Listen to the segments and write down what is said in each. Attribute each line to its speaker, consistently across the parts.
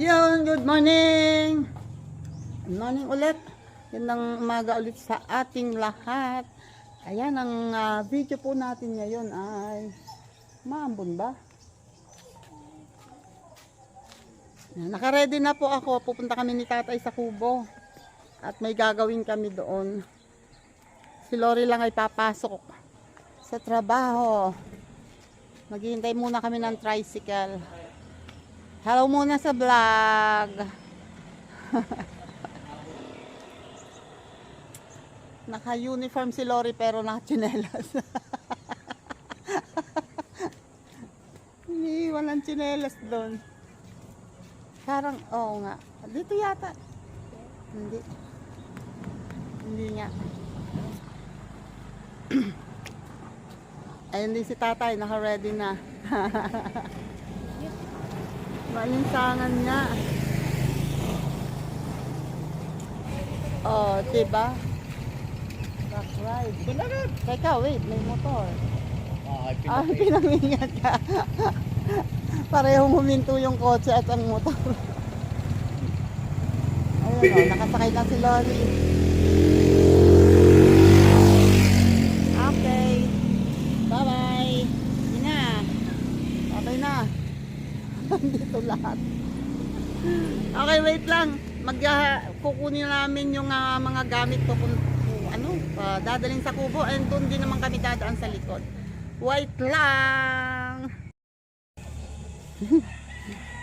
Speaker 1: Yun, good morning! Good morning ulit. Yan ang umaga ulit sa ating lahat. Ayan, ang video po natin ngayon ay maambon ba? Naka-ready na po ako. Pupunta kami ni tatay sa Kubo. At may gagawin kami doon. Si Lori lang ay papasok sa trabaho. Maghihintay muna kami ng tricycle. Hello muna sa vlog. Naka-uniform si Lori pero naka-tsinelas. Hindi, walang tsinelas doon. Parang, oo nga. Dito yata. Hindi. Hindi nga. Ayun din si tatay, naka-ready na. Malinsangan nga. Oh, diba? Back ride. Teka, wait, may motor. Pinangingat ka. Parehong huminto yung kotse at ang motor. Ayun, nakasakay na si Lori. Okay. Bye-bye. Hindi na. Okay na. Dito lahat. Okay, wait lang. Kukunin namin yung mga gamit ko kung dadalhin sa Kubo, and doon din naman kami dadaan sa likod. Wait lang.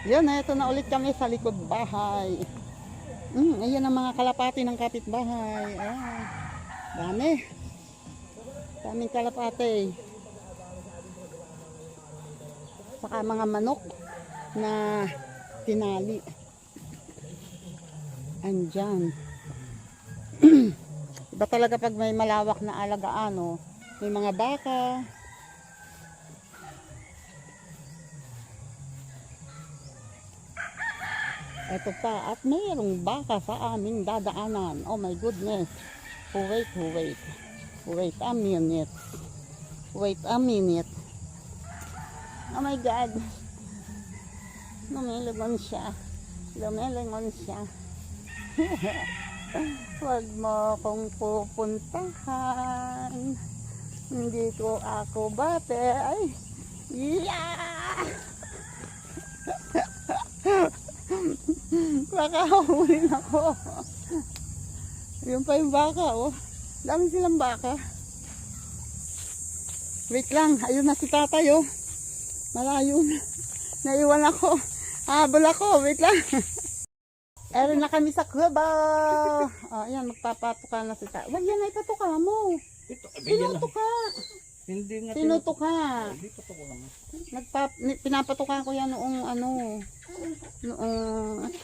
Speaker 1: Yan, ito na ulit kami sa likod bahay. Ayan ang mga kalapati ng kapitbahay. Dami. Daming kalapati. Saka mga manok na tinali. Andyan. Iba talaga pag may malawak na alagaan, oh. May mga baka. Ito pa, at mayroong baka sa aming dadaanan. Oh my goodness. Wait. Wait a minute. Wait a minute. Oh my God. Lumilingon siya. Huwag mo akong pupuntahan. Hindi ko ako bate. Ay, yeah! Baka huli ako. Yun pa yung baka, oh. Dami silang baka. Wait lang, ayun na si tatay, oh. Malayo na. Naiwan ako. Habol ako, wait lang. Erin na kami sa Kubo. Ayan, magpapatuka na si tatay. Wag yan ay patuka mo. Tinutuka.
Speaker 2: Hindi nga
Speaker 1: Tinutuka.
Speaker 2: Hindi patuka lang.
Speaker 1: Pinapatuka ko yan noong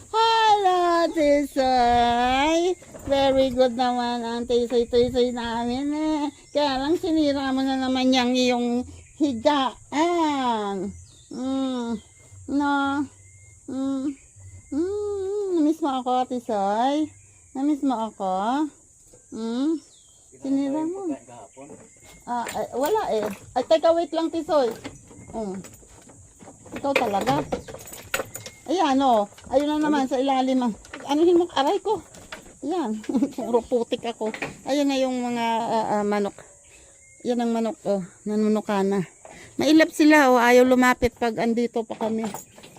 Speaker 1: Hello, Tisoy. Very good naman ang Tisoy namin, eh. Kaya lang sinira mo na naman yung iyong higaan. No. Namiss mo ako, Tisoy? Namiss mo ako? Sinira mo. Wala eh. Ay, teka, wait lang, Tisoy. Ikaw talaga. Ayan, oh. Ayun na naman sa ilalim. Anuhin mo, aray ko. Ayan. Puro putik ako. Ayun na yung mga manok. Yan ang manok, oh. Nanunuka na. Mailap sila, oh. Ayaw lumapit pag andito pa kami.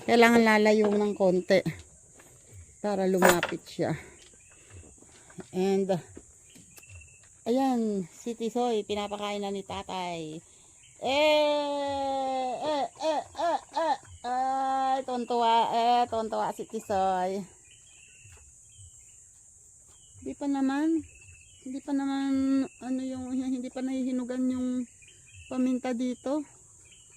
Speaker 1: Kailangan lalayo ng konti para lumapit siya. And ayan, si Tisoy, pinapakain na ni tatay. Tontuwa si Tisoy. Hindi pa naman hindi pa nahihinugan yung paminta dito.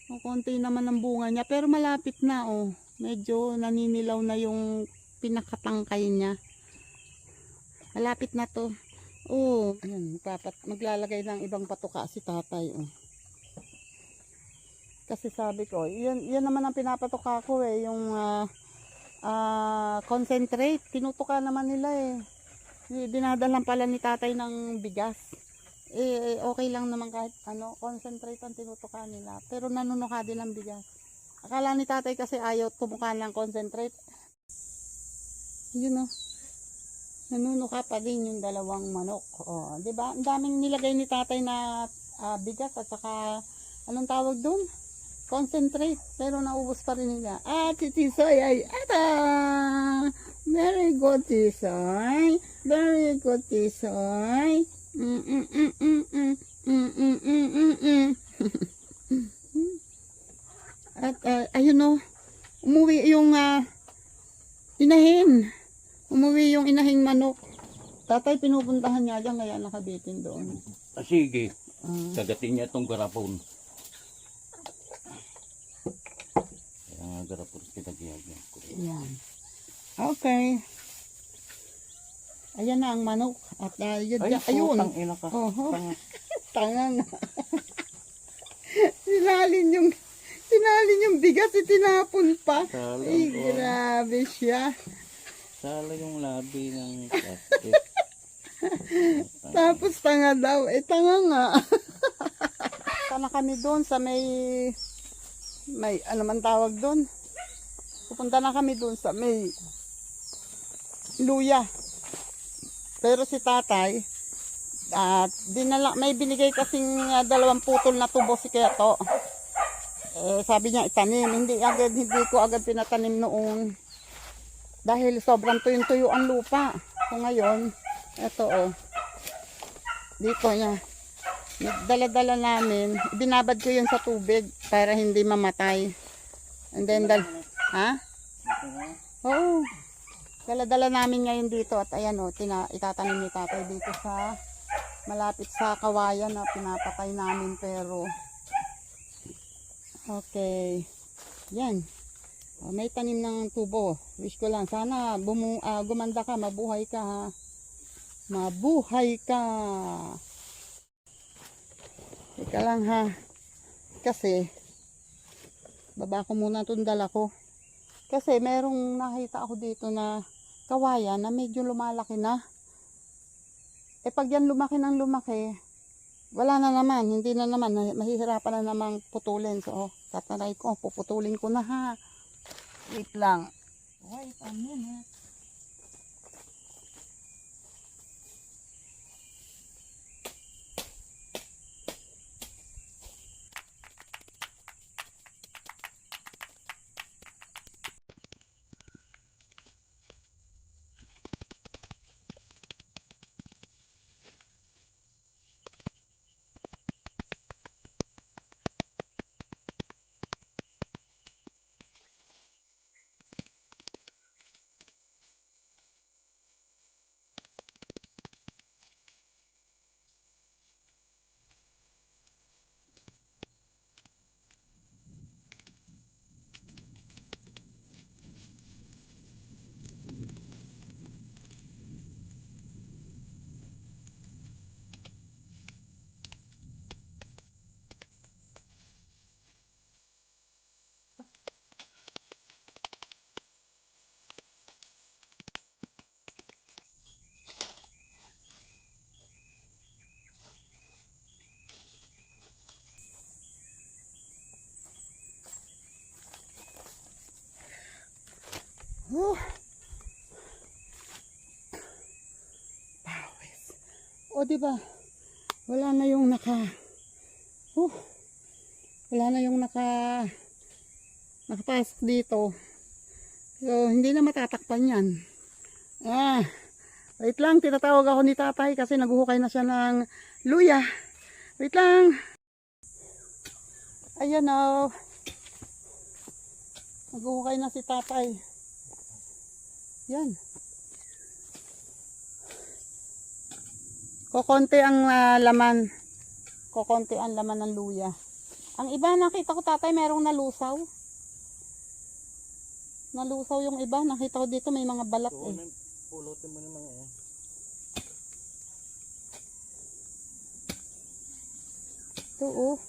Speaker 1: O konti naman ang bunga niya, pero malapit na, oh. Medyo naninilaw na yung pinakatangkay niya. Malapit na to. Oh, ayan, maglalagay ng ibang patuka si tatay, oh. Kasi sabi ko, yan naman ang pinapatuka ko, eh, yung concentrate. Tinutuka naman nila, eh. Dinadalan pala ni tatay ng bigas. Okay lang naman kahit concentrate ang tinutuka nila. Pero nanunuka din ang bigas. Akala ni tatay kasi ayaw tumuka ng concentrate. Yun oh. Nanunuka pa din yung dalawang manok. Oh, 'di ba? Ang daming nilagay ni tatay na bigas at saka anong tawag doon? Concentrate. Pero naubos pa rin nila. Si Tisoy ay ata! Very good, Tisoy. Very good, Tisoy. At ayun oh. Umuwi yung inahin. Umuwi yung inahing manok. Tatay, pinupuntahan niya dyan, kaya nakabitin doon.
Speaker 2: Sige. Kagatin niya itong garapon. Kaya nga garapon pinagiyagyan ko.
Speaker 1: Yan. Okay. Ayan na ang manok. At yun, ayun.
Speaker 2: Putang ina ka.
Speaker 1: Oho. Tanga na. Sinalin yung bigas, itinapon pa.
Speaker 2: Sala
Speaker 1: Ay,
Speaker 2: ko.
Speaker 1: grabe siya.
Speaker 2: Sala yung labi ng plastic.
Speaker 1: Tapos tanga daw. Tanga nga. Sana kami doon sa may ano man tawag doon. Pupunta na kami doon sa may luya. Pero si tatay, may binigay kasing 2 putol na tubo si Keto. Sabi niya itanim. Hindi ko agad pinatanim noon. Dahil sobrang tuyong-tuyo ang lupa. So ngayon, ito oh. Dito niya. Dala-dala namin. Binabad ko yun sa tubig para hindi mamatay. And then, ha? Oo. Dala-dala namin ngayon dito. At ayan oh, itatanim ni tatay dito sa malapit sa kawayan na pinapatay namin pero okay. Yan. May tanim ng tubo. Wish ko lang. Sana gumanda ka. Mabuhay ka ha. Mabuhay ka. Teka lang ha. Kasi, baba ko muna itong dala ko. Kasi merong nakita ako dito na kawayan na medyo lumalaki na. Pag yan lumaki ng lumaki, wala na naman. Hindi na naman. Mahihirapan na namang putulin. So, tataray ko. Puputulin ko na ha. Wait lang. Wait a minute. Pawis. O diba? Wala na yung nakapasok dito. So, hindi na matatakpan yan. Wait lang, tinatawag ako ni tatay kasi naghuhukay na siya ng luya. Wait lang. Ayan o. Naghuhukay na si tatay. Yan. Kokonti ang laman. Kokonti ang laman ng luya. Ang iba nakita ko tatay merong nalusaw. Nalusaw yung iba. Nakita ko dito may mga balat eh.
Speaker 2: Pulutin mo naman eh.
Speaker 1: Ito oh.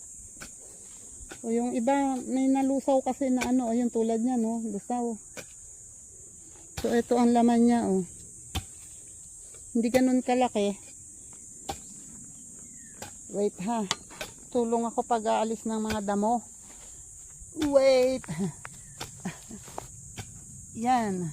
Speaker 1: O yung iba may nalusaw kasi na ano. Yung tulad niya no. Lusaw. So ito ang laman niya oh. Hindi ganun kalaki. Wait ha. Tulong ako pag aalis ng mga damo. Wait. Yan.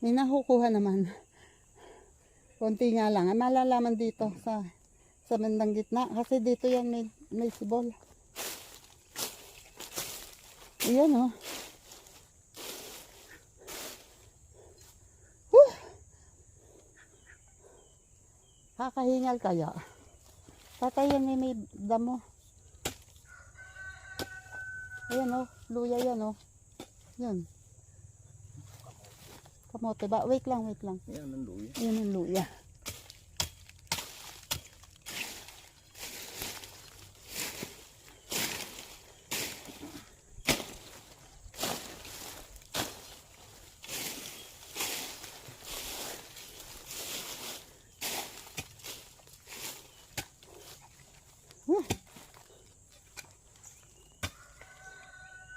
Speaker 1: May nakukuha naman. Konti nga lang. Malalaman dito sa bandang gitna. Kasi dito yan may sibol. Ayan oh. Whew! Kakahingal kaya. Tatay yan may damo. Ayan oh. Luya yan oh. Yan. Kamote ba? Wait lang.
Speaker 2: Yan ang luya.
Speaker 1: Ayan ang luya.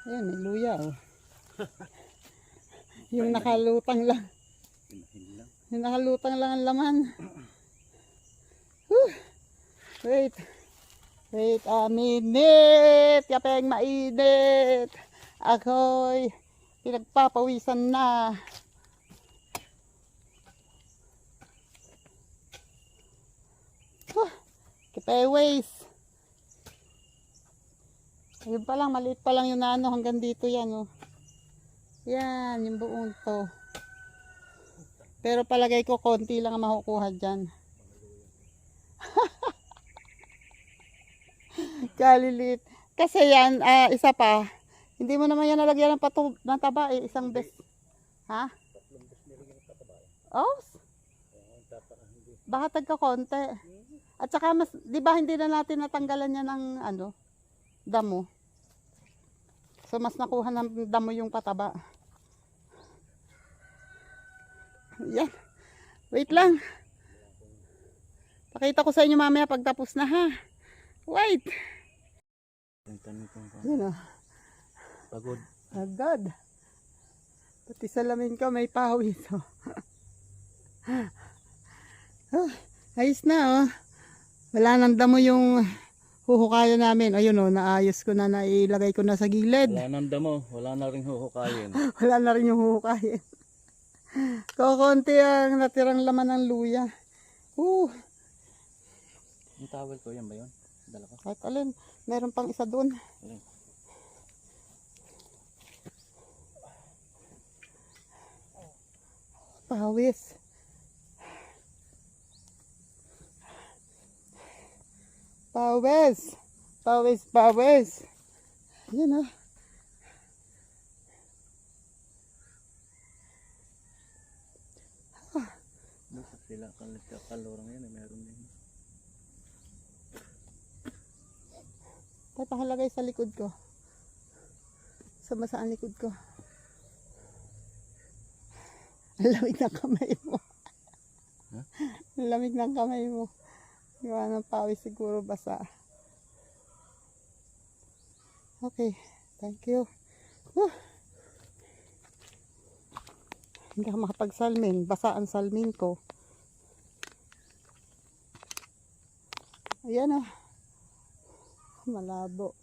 Speaker 1: Ayan, may luya oh. Yung nakalutang lang.
Speaker 2: Pinahin lang.
Speaker 1: Yung nakalutang lang ang laman. Whew. Wait a minute. Kapeng mainit. Ako'y pinagpapawisan na. Kipeways. Ayun pa lang, maliit pa lang yung nano hanggang dito yan oh. Yan, yung buong to. Pero palagay ko konti lang ang makukuha dyan. Kalilit. Kasi yan, isa pa. Hindi mo naman yan nalagyan ng taba eh, isang bes. Ha? Oh? Baka tagka konti. At saka mas, di ba hindi na natin natanggalan yan ng ano, damo. So mas nakuha ng damo yung pataba. Yan. Wait lang. Pakita ko sa inyo mamaya pag tapos na ha. Wait. Yan o.
Speaker 2: Pagod.
Speaker 1: Agad. Pati salamin ko may pawis o. Oh, ayos na oh. Wala nang damo yung huhukayan namin. Ayun o, naayos ko na, nailagay ko na sa gilid.
Speaker 2: Wala nang damo. Wala na rin huhukayin.
Speaker 1: Wala na rin yung huhukayin. Kukunti ang natirang laman ng luya.
Speaker 2: Yung towel ko, yan ba yun? Dala ko.
Speaker 1: Kahit alin, meron pang isa doon.
Speaker 2: Alin?
Speaker 1: Pawis. Pawis. Yan ah.
Speaker 2: Basta sila kalorang yan, meron din.
Speaker 1: Tayo pakalagay sa likod ko. Sa masaan likod ko. Ang lamig ng kamay mo.
Speaker 2: Huh?
Speaker 1: Ang lamig ng kamay mo. Gawa ng pawis siguro basa. Okay. Thank you. Hindi ako makapagsalmin. Basa ang salmin ko. Ayan oh. Malabo.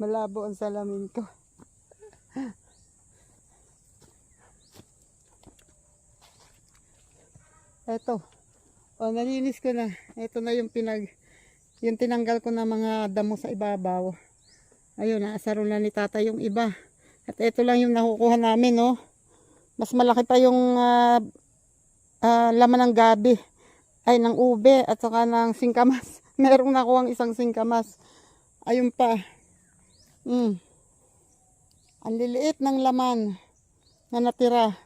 Speaker 1: Malabo ang salamin ko. Eto. O, nalinis ko na. Ito na yung yung tinanggal ko na mga damo sa ibabaw. Ayun, naasaro na ni tata yung iba. At ito lang yung nakukuha namin, oh. Mas malaki pa yung laman ng gabi. Ay, ng ube at saka ng singkamas. Merong nakuha ang isang singkamas. Ayun pa. Ang liliit ng laman na natira.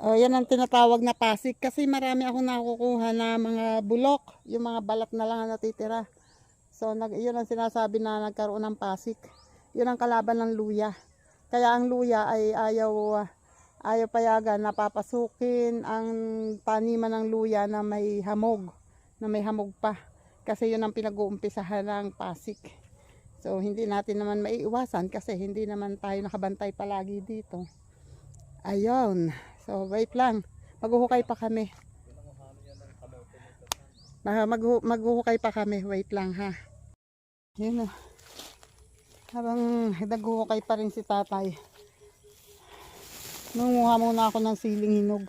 Speaker 1: Yan ang tinatawag na pasik. Kasi marami akong nakukuha na mga bulok. Yung mga balat na lang na natitira. So, yun ang sinasabi na nagkaroon ng pasik. Yun ang kalaban ng luya. Kaya ang luya ay ayaw payagan na papasukin ang taniman ng luya na may hamog. Na may hamog pa. Kasi yun ang pinag-uumpisahan ng pasik. So, hindi natin naman maiiwasan kasi hindi naman tayo nakabantay palagi dito. Ayun. So, wait lang. Maghuhukay pa kami. Maghuhukay pa kami. Wait lang ha. Yun o. Habang naghuhukay pa rin si tatay. Nangunguha muna ako ng siling hinog.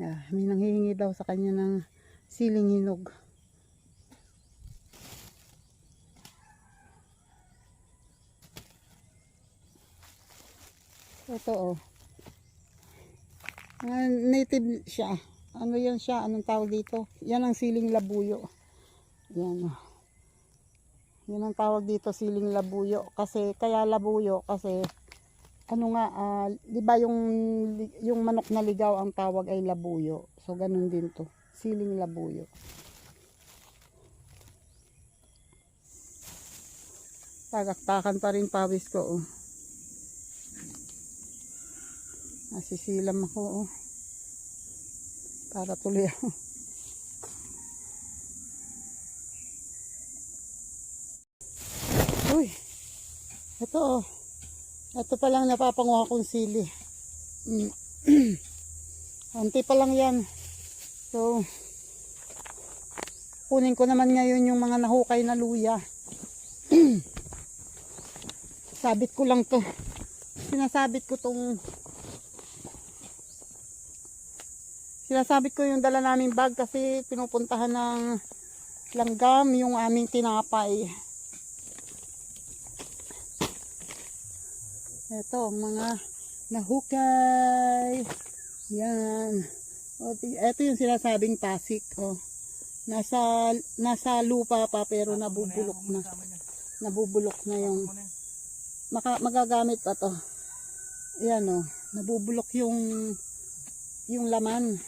Speaker 1: May nanghihingi daw sa kanya ng siling hinog. Ito oh. Native siya. Ano yan siya? Anong tawag dito? Yan ang siling labuyo. Yan oh. Yan ang tawag dito, siling labuyo. Kasi, kaya labuyo, kasi, ano nga, di ba yung manok na ligaw ang tawag ay labuyo. So, ganun din to. Siling labuyo. Tagaktakan pa rin pawis ko, oh. Nasisilam ako, oh. Para tuloy ako. Uy, ito oh. Ito pa lang napapanguha kong sili. Konti pa lang yan. So, kunin ko naman ngayon yung mga nahukay na luya. Sabit ko lang to. Sinasabit ko yung dala naming bag kasi pinupuntahan ng langgam yung aming tinapay. Ito, mga nahukay. Yan. O, ito yung sinasabing pasik. O, nasa lupa pa pero nabubulok na. Nabubulok na yung magagamit pa to. Yan o. Nabubulok yung laman.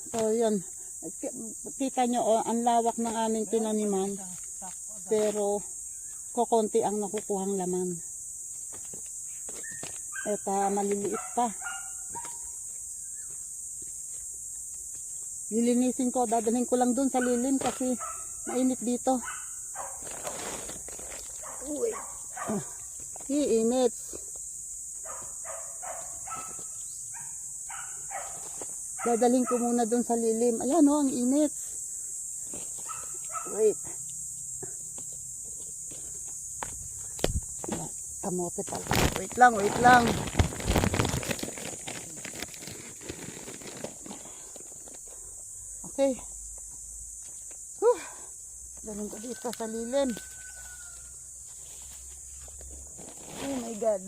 Speaker 1: So, yan. Kita nyo, o, ang lawak ng aming tinaniman. Pero, kokonti ang nakukuhang laman. Ito, maliliit pa. Lilinisin ko, dadalhin ko lang dun sa lilim kasi mainit dito. Uy. Iinit. Dadalhin ko muna dun sa lilim. Ayan o, ang init. Wait. Kamote pala. Wait lang, wait lang. Okay. Dalhin ko dito sa lilim. Oh my God.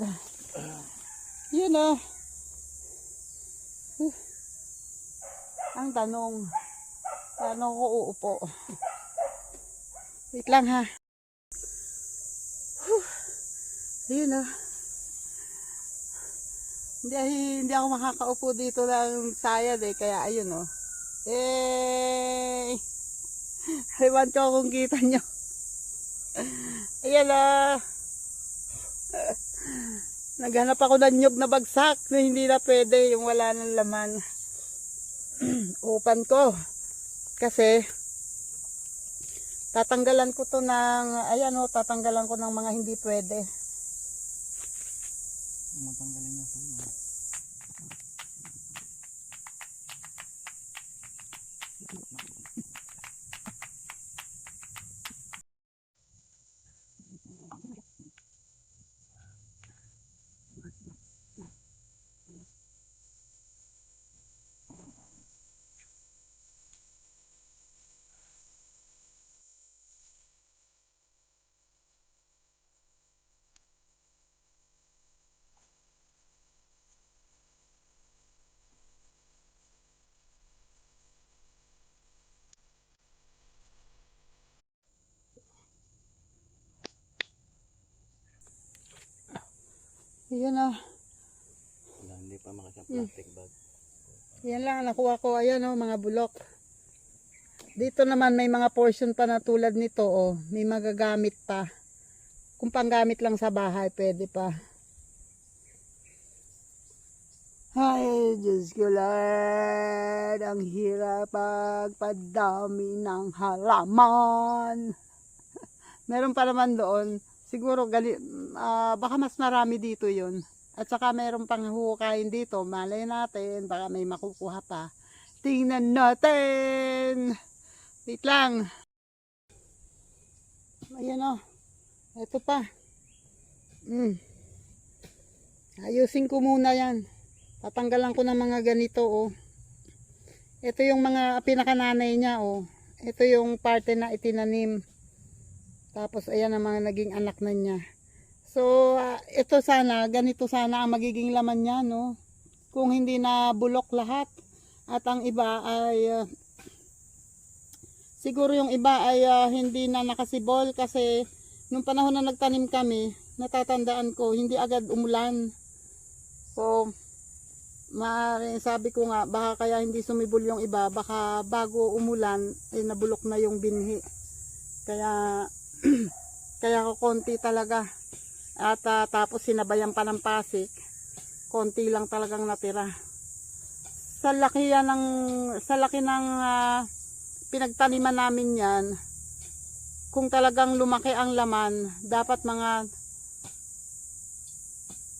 Speaker 1: Yun oh. Ang tanong. Paano ko uupo? Wait lang ha. Ayun oh. Hindi ako makakaupo dito ng sayad eh. Kaya ayun oh. Ewan ko kung kita nyo. Ayan oh. Naghanap ako ng nyug na bagsak na hindi na pwede yung wala ng laman. Upan ko. Kasi tatanggalan ko to ng ayan oh, tatanggalan ko ng mga hindi pwede.
Speaker 2: Matanggalin niya sa ulo.
Speaker 1: Ayan oh.
Speaker 2: Wala, hindi pa makasya plastic bag.
Speaker 1: Yan lang nakuha ko. Ayan oh, mga bulok. Dito naman may mga portion pa na tulad nito oh. May magagamit pa. Kung panggamit lang sa bahay, pwede pa. Ay, Diyos ko Lord. Ang hirap pagpadami ng halaman. Meron pa naman doon. Siguro baka mas marami dito yun. At saka meron pang hukayin dito. Malay natin, baka may makukuha pa. Tingnan natin. Wait lang. Ayan o. Ito pa. Ayusin ko muna yan. Tatanggalan ko ng mga ganito, oh. Ito yung mga pinakananay niya, oh. Ito yung parte na itinanim. Tapos ayan ang mga naging anak na niya. So, ito sana, ganito sana ang magiging laman niya, no? Kung hindi na bulok lahat. At ang iba ay, siguro yung iba ay hindi na nakasibol kasi nung panahon na nagtanim kami, natatandaan ko, hindi agad umulan. So, sabi ko nga, baka kaya hindi sumibol yung iba, baka bago umulan, ay nabulok na yung binhi. Kaya, kaya ko konti talaga. At tapos sinabayan pa ng pasik, konti lang talagang natira. Sa laki ng pinagtaniman namin yan, kung talagang lumaki ang laman, dapat mga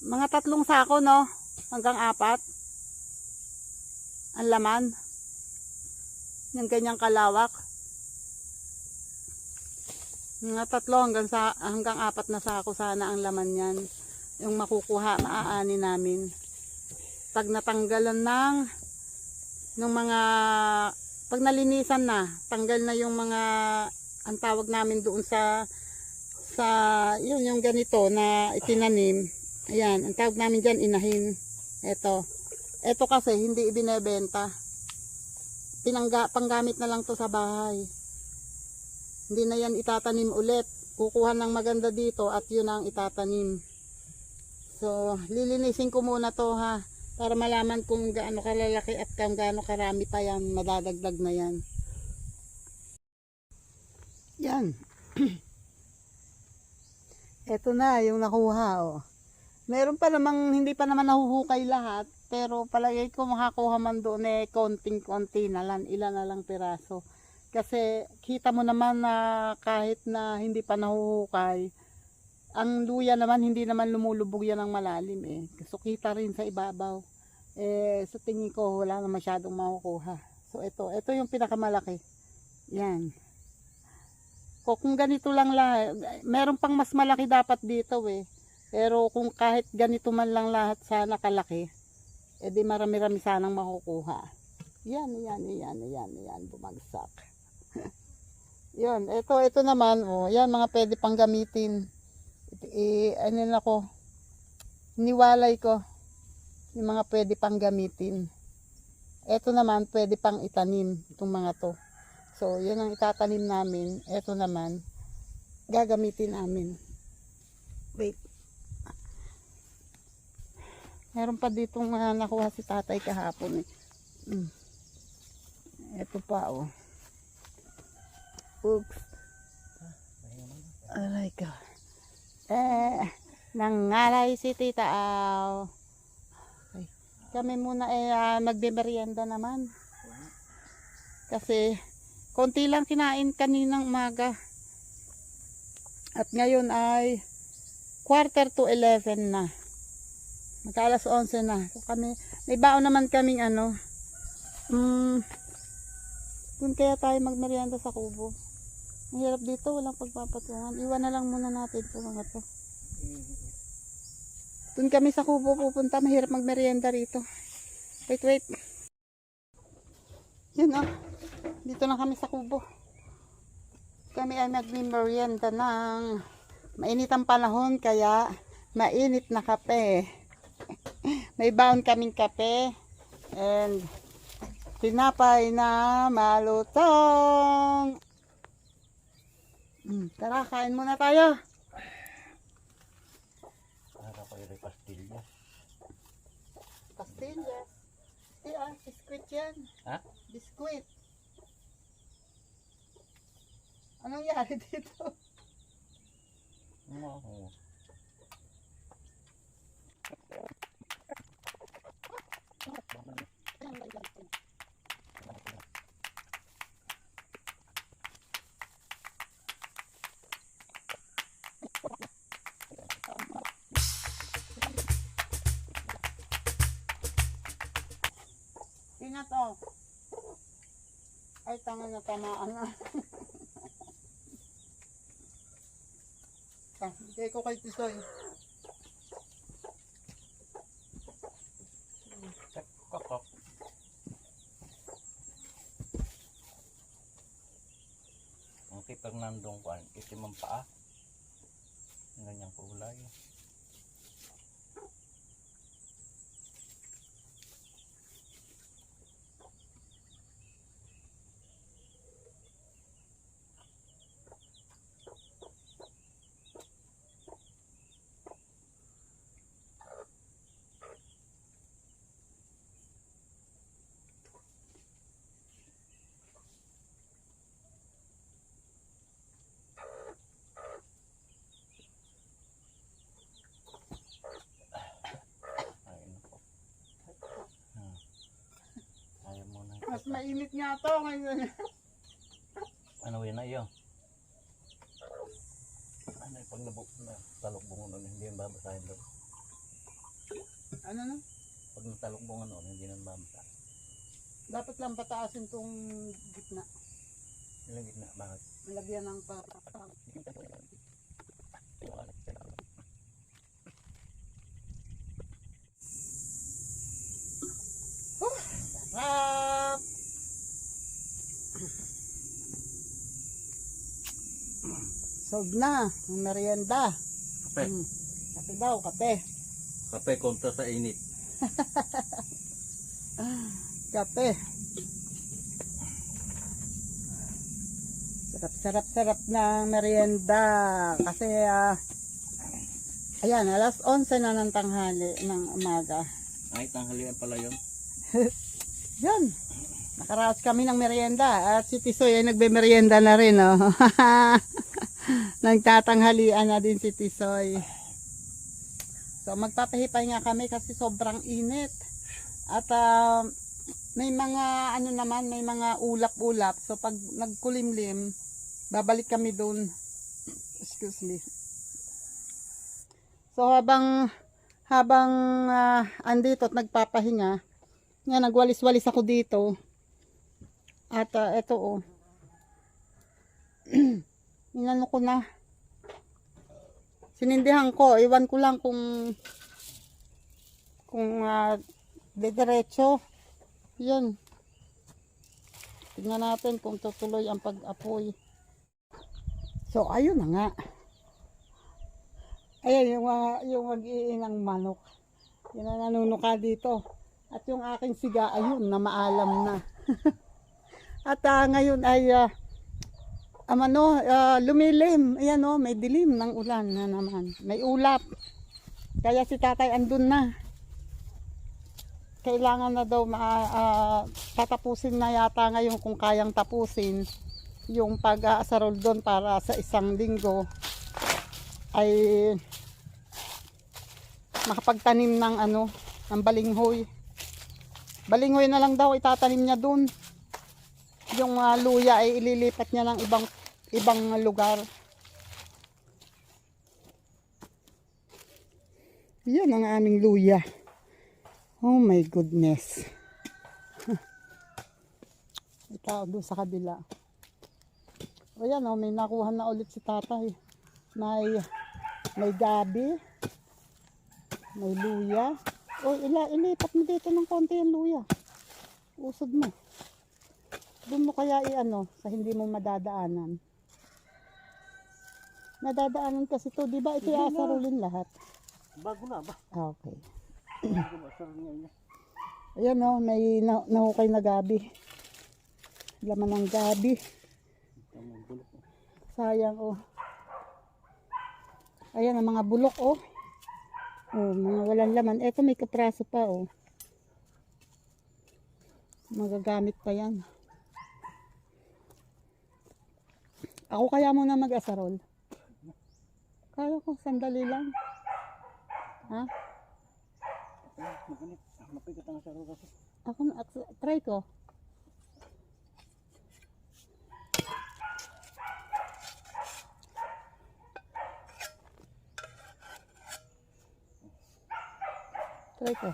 Speaker 1: 3 sako, no? Hanggang 4 ang laman ng ganyang kalawak. Mga 3 hanggang 4 na sako sana ang laman yan, yung makukuha, maaani namin. Pag natanggalan pag nalinisan na, tanggal na yung mga, ang tawag namin doon sa yun, yung ganito na itinanim. Ayan, ang tawag namin dyan, inahin. Ito kasi hindi ibinebenta. Panggamit na lang to sa bahay. Hindi na yan itatanim ulit. Kukuha ng maganda dito at yun ang itatanim. So, lilinisin ko muna to, ha. Para malaman kung gaano kalalaki at kung gaano karami pa yan. Madadagdag na yan. Yan. Ito na yung nakuha, oh. Meron pa namang, hindi pa naman nahuhukay lahat. Pero palagay ko makakuha man doon konting-konti na lang. Ilan na lang piraso. Kasi kita mo naman na kahit na hindi pa nahuhukay, ang luya naman hindi naman lumulubog yan ng malalim, eh. So kita rin sa ibabaw. Sa tingin ko wala na masyadong makukuha. So ito yung pinakamalaki. Yan. Kung ganito lang lahat, meron pang mas malaki dapat dito, eh. Pero kung kahit ganito man lang lahat sana kalaki, edi marami-rami sanang makukuha. Yan, bumagsak. Yan, ito naman, oh, yan mga pwede pang gamitin. Niwalay ko yung mga pwede pang gamitin. Ito naman pwede pang itanim itong mga to. So, yun ang itatanim namin. Ito naman gagamitin namin. Wait. Meron pa ditong nakuha si tatay kahapon, eh. Ito pa, oh. Oops. Aray ka. Nangalay si Tita Aw. Okay. Kami muna magbe-merienda naman. Kasi konti lang kinain kaninang umaga. At ngayon ay 10:45 na. Magka-alas 11 na. So kami, may baon naman kaming dun kaya tayo magmerienda sa kubo. Ang hirap dito, walang pagpapatungan. Iwan na lang muna natin ito mga to. Dun kami sa kubo pupunta, mahirap magmerienda rito. Wait. Yun, oh. Dito na kami sa kubo. Kami ay magmerienda ng mainit ang panahon, kaya mainit na kape. May baon kaming kape and tinapay na malutong. Tara, kain muna tayo.
Speaker 2: Para ko yung pastillas.
Speaker 1: Pastillas. Biskuit yan.
Speaker 2: Ha?
Speaker 1: Biskuit. Anong nangyari dito?
Speaker 2: Oo.
Speaker 1: Tingnan to. Ay, tanga na, tamaan na. Bigay ko kay Tisoy.
Speaker 2: Fernandong kuan, itim ang paa. Ang ganyang kulay. Ay, nako. Ayaw mo na.
Speaker 1: Mas mainit nga to ngayon.
Speaker 2: Ano yun na iyo? Ano yung pag nabuk na talukbungan nun, hindi yung babasahin doon.
Speaker 1: Ano na?
Speaker 2: Pag natalukbungan nun, hindi nang babasa.
Speaker 1: Dapat lang pataasin tong gitna.
Speaker 2: Ilang gitna, bakit?
Speaker 1: Malagyan ng papang. Sarap! Solve na ang merienda.
Speaker 2: Kape.
Speaker 1: Kape daw, kape.
Speaker 2: Kape kontra sa init.
Speaker 1: Kape. Sarap ng merienda. Kasi, ayan, alas 11 na ng tanghali ng umaga.
Speaker 2: Ay, tanghalian pala yun.
Speaker 1: Yun. Nakaraos kami ng merienda. At si Tisoy ay nagbe-merienda na rin, oh. Nagtatanghalian na din si Tisoy. So, magpapahipay nga kami kasi sobrang init. At, may mga, ano naman, may mga ulap-ulap. So, pag nagkulimlim, babalik kami doon. Excuse me. So, habang andito at nagpapahinga, nga nagwalis-walis ako dito. At eto oh. Inano ko na. Sinindihan ko, iwan ko lang kung diretso. 'Yun. Tingnan natin kung tutuloy ang pag-apoy. So ayun na nga. Ayan yung mag-iinang manok. Yan ang nanunuka dito. At yung aking siga, ayun, na maalam na. At ngayon ay, lumilim. Ayan may dilim ng ulan na naman. May ulap. Kaya si tatay andun na. Kailangan na daw tatapusin na yata ngayon kung kayang tapusin. Yung pag-aasarol doon para sa isang linggo ay makapagtanim ng ng balinghoy. Balinghoy na lang daw itatanim niya dun. Yung luya ay ililipat niya ng ibang lugar. Yan ang aming luya. Oh my goodness. Ikaw doon sa kabila. O yan may nakuha na ulit si tatay. May gabi. May luya. O ilipat mo dito ng konti yung luya. Usod mo. Doon mo kaya sa hindi mo madadaanan. Nadadaanan kasi to, di ba? Ito asarulin lahat.
Speaker 2: Bago na ba?
Speaker 1: Okay.
Speaker 2: Asarul niya.
Speaker 1: Ayan may nahukay na gabi. Laman ng gabi. Sayang Ayan ang mga bulok mga walang laman. Eto may kapraso pa magagamit pa yan. Ako kaya muna mag-asarol. Kaya ko, sandali lang. Ha?
Speaker 2: Maganit. Mapigat ang asarol kasi.
Speaker 1: Ako try ko. Try ko.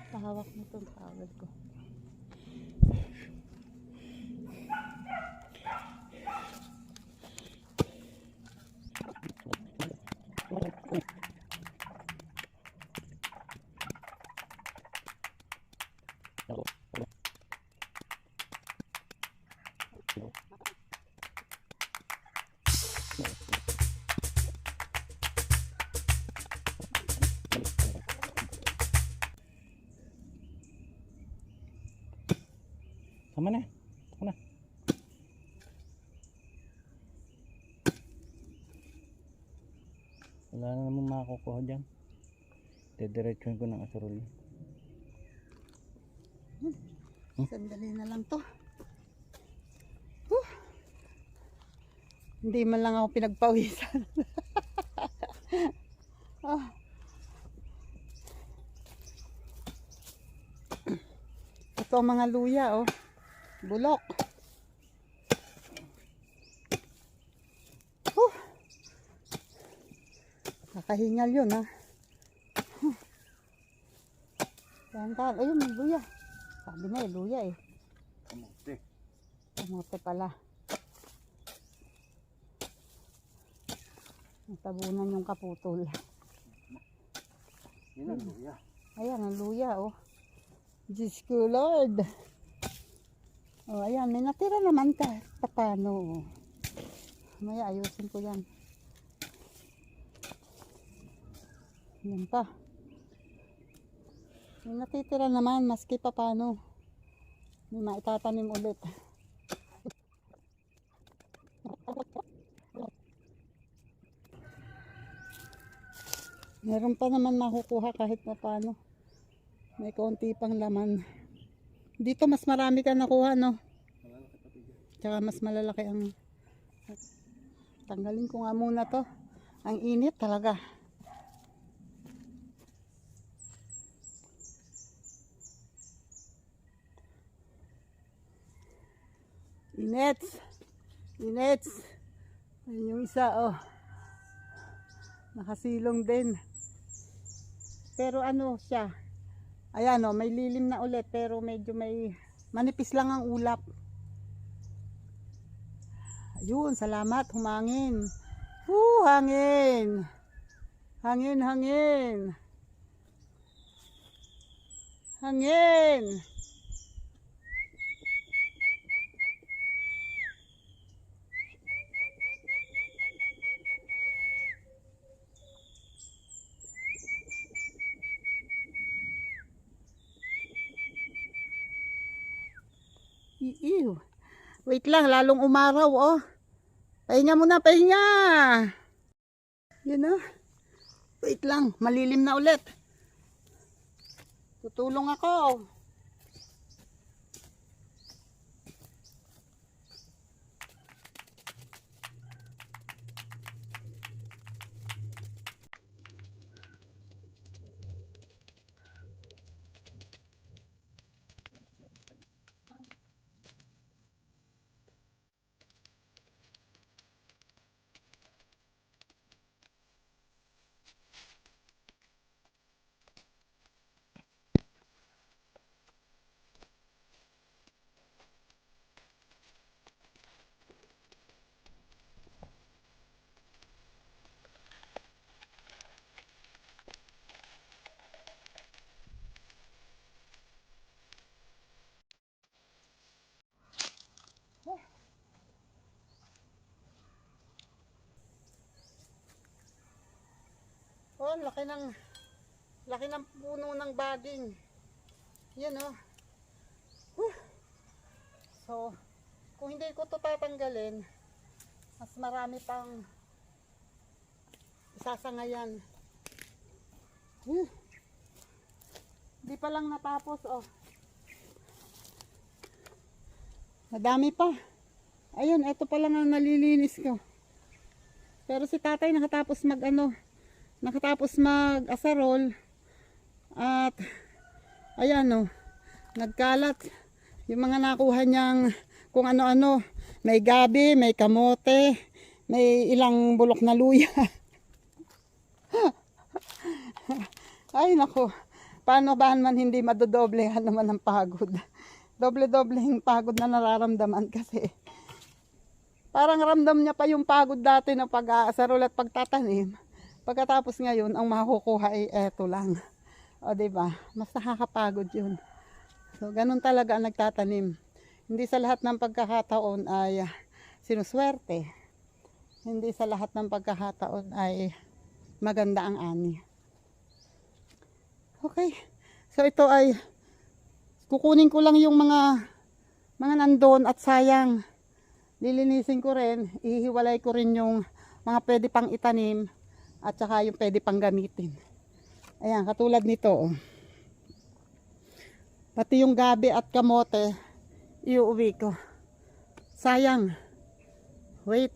Speaker 1: Pahawak mo itong tawad ko.
Speaker 2: Sama na. Sama na. Wala na naman makakukuha dyan. Didiretsuhin ko ng asarol.
Speaker 1: Sandali na lang to. Hindi man lang ako pinagpawisan. Oh. Ito ang mga luya, oh. Bulok. Kakahingal yun, ha. Dahan-dahan. Ayun, may luya. Sabi na, luya eh.
Speaker 2: Kamote.
Speaker 1: Kamote pala. Natabunan yung kaputol.
Speaker 2: Yun ang luya.
Speaker 1: Ayan, ang luya, oh. Diyos ko, Lord. Oh, ayan, may natira naman ka. Paano, oh. Maya, ayusin ko yan. Yan pa. May natitira naman, maski pa paano. May maitatanim ulit. Meron pa naman makukuha kahit pa paano. May kaunti pang laman. Dito mas marami ka nakuha, no? Tsaka mas malalaki ang... Tanggalin ko nga muna to. Ang init talaga. Init. Init. Ayun yung isa, oh. Nakasilong din. Pero ano siya? Ayan, oh, may lilim na ulit. Pero medyo may manipis lang ang ulap. Ayun, salamat. Humangin. Hangin. Hangin, hangin. Hangin. Iiw. Wait lang, lalong umaraw, oh. Pahinga muna, pahinga. Yun, oh. Wait lang, malilim na ulit. Tutulong ako. Oh, laki ng puno ng baging. Yan, oh. So, kung hindi ko to tatanggalin, mas marami pang isasangayan. Hindi pa lang natapos, oh. Madami pa. Ayun, ito pa lang ang nalilinis ko. Pero si tatay nakatapos mag-asarol. At ayan, oh, nagkalat yung mga nakuha niyang kung ano-ano. May gabi, may kamote, may ilang bulok na luya. Ay nako, paano ba man hindi madodoblehan naman ang pagod. Doble-dobleng pagod na nararamdaman kasi parang ramdam niya pa yung pagod dati na pag-aasarol at pagtatanim. Pagkatapos ngayon, ang makukuha ay eto lang. O diba? Mas nakakapagod yun. So, ganun talaga ang nagtatanim. Hindi sa lahat ng pagkakataon ay sinuswerte. Hindi sa lahat ng pagkakataon ay maganda ang ani. Okay. So ito ay kukunin ko lang yung mga nandun at sayang. Lilinisin ko rin, ihiwalay ko rin yung mga pwede pang itanim at saka yung pwede pang gamitin. Ayan, katulad nito. Oh. Pati yung gabi at kamote, iuwi ko. Sayang. Wait.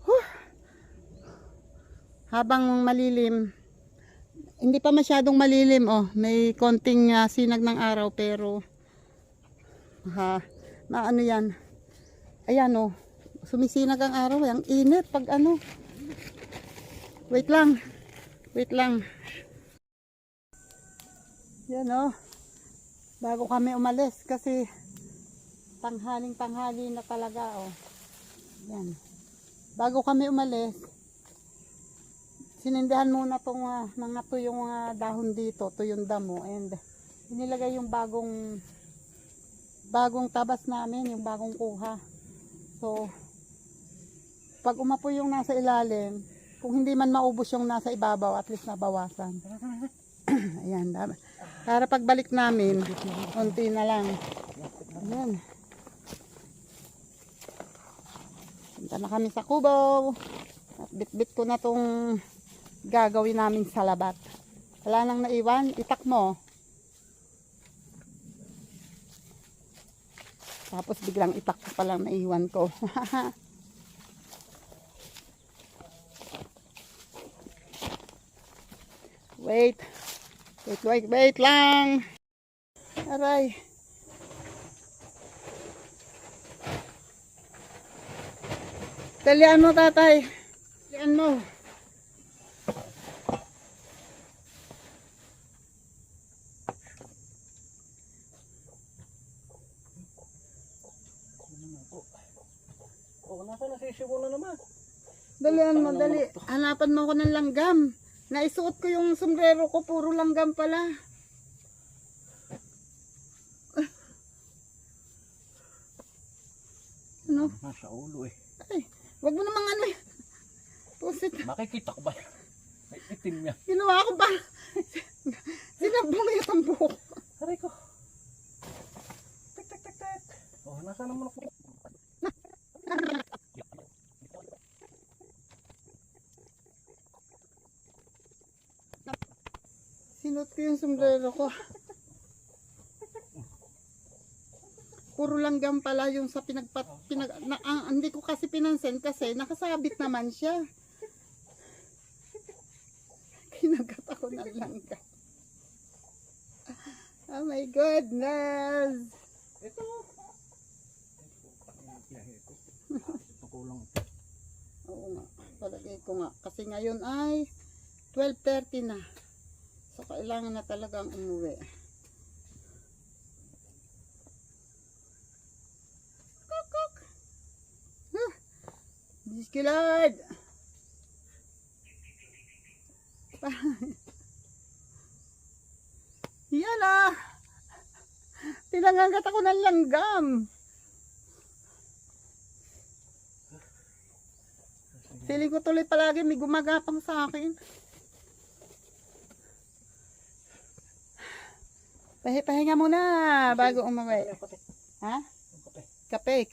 Speaker 1: Huh. Habang malilim, hindi pa masyadong malilim. Oh. May konting sinag ng araw pero ano yan. Ayan oh, sumisinag ang araw, ang init pag ano. Wait lang. Yan oh. Bago kami umalis kasi tanghali na talaga oh. Yan. Bago kami umalis, sinindihan muna tong mga tuyong dahon dito, tuyong damo, and inilagay yung bagong tabas namin, yung bagong kuha. So, pag umapoy yung nasa ilalim, kung hindi man maubos yung nasa ibabaw, at least nabawasan. Ayan, para pagbalik namin, konti na lang. Ayan. Punta na kami sa kubo. At bit-bit ko na tong gagawin namin sa labat. Wala nang naiwan, itak mo. Tapos biglang itak ko palang naiwan ko. Wait lang. Aray. Talian mo, tatay. Talian mo.
Speaker 2: Nasa nasisibo na naman.
Speaker 1: Dalian mo, dali. Hanapan mo ko ng langgam. Naisuot ko yung sombrero ko, puro langgam pala. Ano?
Speaker 2: Nasa ulo eh.
Speaker 1: Ay, wag mo namang ano eh. Pusit.
Speaker 2: Makikita ko ba? May itim yan.
Speaker 1: Ginawa ko ba? Sinabong yung ang buhok.
Speaker 2: Aray ko. Tek. Oh, nasa naman ako.
Speaker 1: Sinuot ko yung sombrero ko. Puro langgam pala yung sa hindi ko kasi pinansin kasi nakasabit naman siya. Kinagat ako ng langgam. Oh my goodness.
Speaker 2: Ito. Ito kulang.
Speaker 1: Oo nga, palagay ko nga. Kasi ngayon ay 12:30 na. So, kailangan na talagang umuwi. Kuk. Diyos ko, Lord. Yan ah. Tinangagat ako ng langgam. Feeling ko tuloy palagi may gumagapang sa akin. Pahinga muna bago umuwi. Ha? Kape.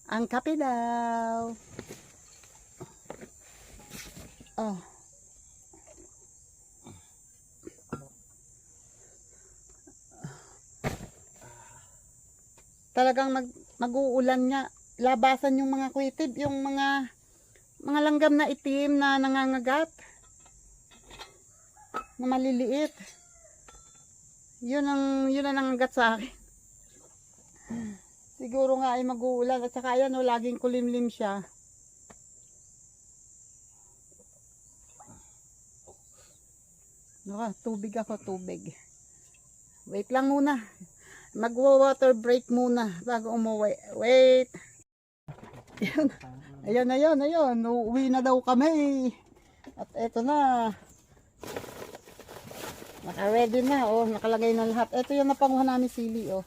Speaker 1: Ang kape daw. Oh. Talagang mag-uulan nga. Labasan yung mga kuitib, yung mga langgam na itim na nangangagat. Na maliliit. Yun ang nangangagat sa akin. Siguro nga ay mag-uulan at saka yan laging kulimlim siya. Tubig ako. Wait lang muna. Magwa-water break muna bago umuwi. Wait. Ayun. Uuwi na daw kami. At eto na. Naka-ready na. Oh, nakalagay na lahat. Ito yung napanguha namin sili. Oh.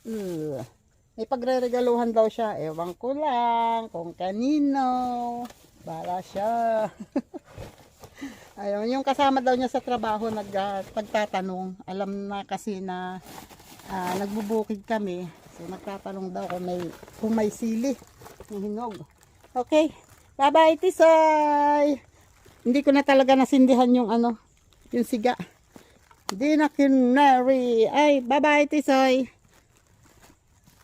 Speaker 1: May pagre-regaluhan daw siya. Ewan ko lang kung kanino. Bala siya. Ayun, yung kasama daw niya sa trabaho nagtatanong. Alam na kasi na nagbubukid kami. So nagtatanong daw kung may sili ng hinog. Okay. Bye-bye, Tisoy. Hindi ko na talaga nasindihan yung yung siga. Hindi na kinari. Ay, bye-bye, Tisoy.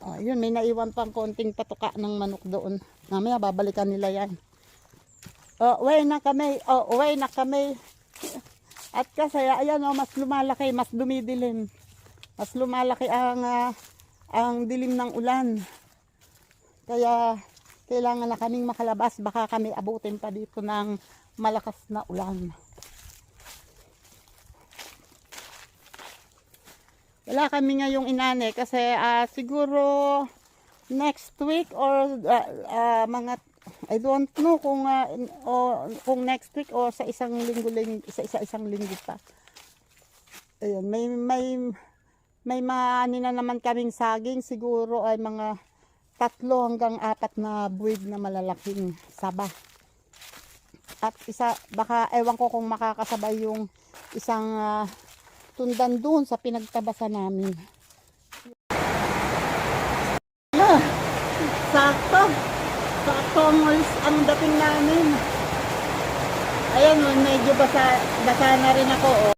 Speaker 1: Oh, yun, may naiwan pang konting patuka ng manok doon. Mamaya babalikan nila yan. Oh, uwi na kami. Oh, uwi na kami. At kasi, ayan mas lumalaki, mas dumidilim. Mas lumalaki ang dilim ng ulan. Kaya, kailangan na kaming makalabas. Baka kami abutin pa dito ng malakas na ulan. Wala kami ngayong inane kasi siguro next week or mga I don't know kung next week o sa isang linggo pa. Ayun, may na naman kaming saging, siguro ay mga 3 hanggang 4 na buwig na malalaking saba. At baka ewan ko kung makakasabay yung isang tundan doon sa pinagtabasan namin. Sakto ang dating namin. Ayan, medyo basa na rin ako.